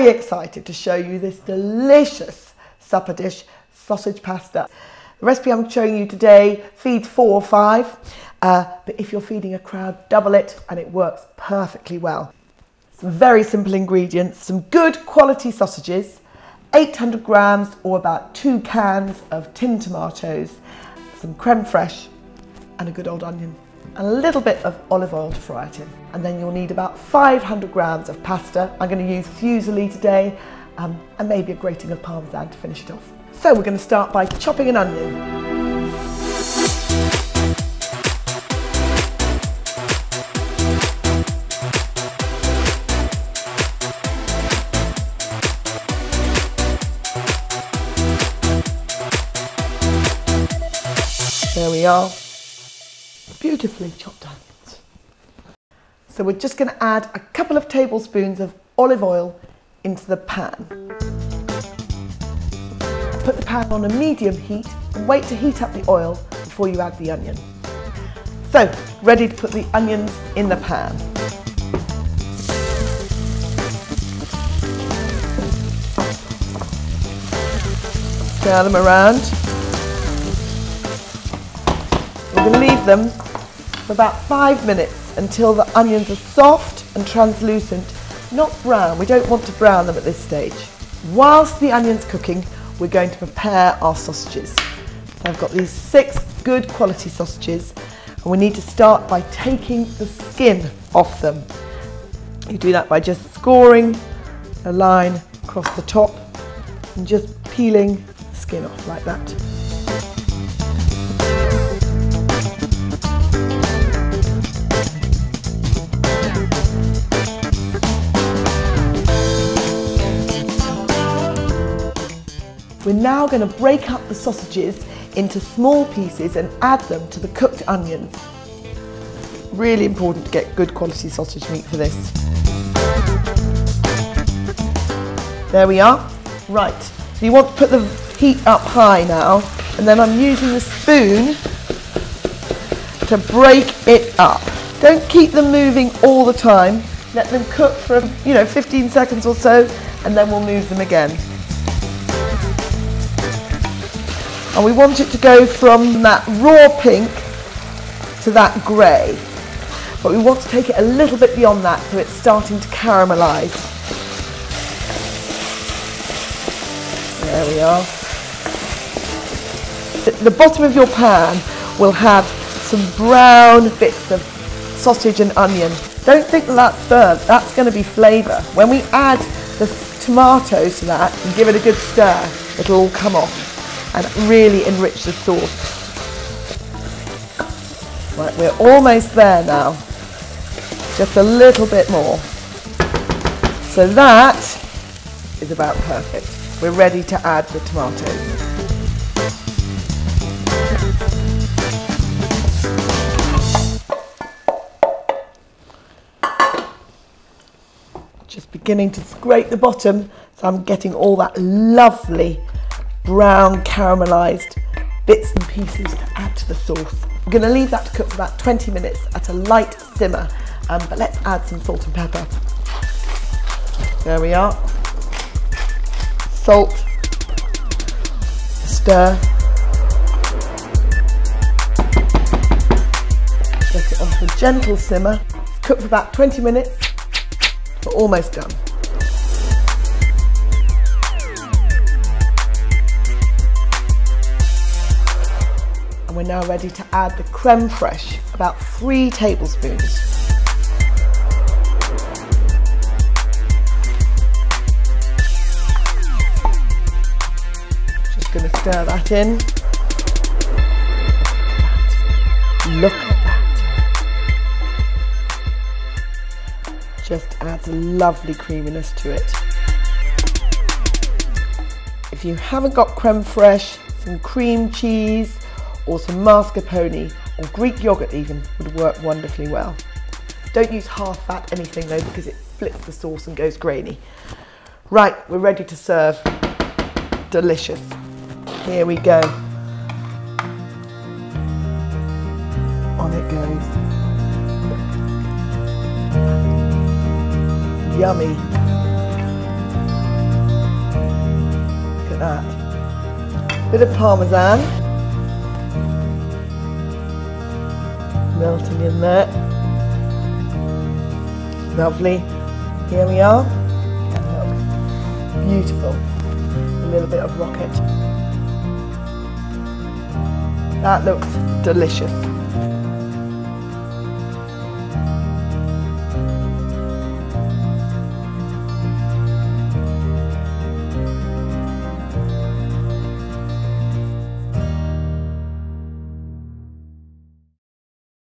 very excited to show you this delicious supper dish, sausage pasta. The recipe I'm showing you today feeds 4 or 5, but if you're feeding a crowd, double it and it works perfectly well. Some very simple ingredients, some good quality sausages, 800 grams or about 2 cans of tinned tomatoes, some creme fraiche and a good old onion, and a little bit of olive oil to fry it in. And then you'll need about 500 grams of pasta. I'm going to use fusilli today and maybe a grating of parmesan to finish it off. So we're going to start by chopping an onion. There we are, beautifully chopped onions. So we're just going to add a couple of tablespoons of olive oil into the pan. Put the pan on a medium heat and wait to heat up the oil before you add the onion. So, ready to put the onions in the pan. Stir them around. We're going to leave them for about 5 minutes until the onions are soft and translucent, not brown. We don't want to brown them at this stage. Whilst the onion's cooking, we're going to prepare our sausages. So I've got these 6 good quality sausages, and we need to start by taking the skin off them. You do that by just scoring a line across the top and just peeling the skin off like that. We're now going to break up the sausages into small pieces and add them to the cooked onions. Really important to get good quality sausage meat for this. There we are. Right, so you want to put the heat up high now, and then I'm using the spoon to break it up. Don't keep them moving all the time. Let them cook for 15 seconds or so, and then we'll move them again. And we want it to go from that raw pink to that grey. But we want to take it a little bit beyond that so it's starting to caramelise. There we are. The bottom of your pan will have some brown bits of sausage and onion. Don't think that that's burnt, that's going to be flavour. When we add the tomatoes to that and give it a good stir, it'll all come off and really enrich the sauce. Right, we're almost there now. Just a little bit more. So that is about perfect. We're ready to add the tomatoes. Just beginning to scrape the bottom, so I'm getting all that lovely brown caramelised bits and pieces to add to the sauce. We're going to leave that to cook for about 20 minutes at a light simmer, but let's add some salt and pepper. There we are. Salt, stir, get it onto a gentle simmer. Cook for about 20 minutes. We're almost done. We're now ready to add the creme fraiche, about 3 tablespoons. Just going to stir that in. Look at that. Just adds a lovely creaminess to it. If you haven't got creme fraiche, some cream cheese, or some mascarpone or Greek yogurt even would work wonderfully well. Don't use half fat anything though, because it splits the sauce and goes grainy. Right, we're ready to serve. Delicious. Here we go. On it goes. Yummy. at that. Bit of parmesan. Melting in there. Lovely. Here we are. Beautiful. A little bit of rocket. That looks delicious.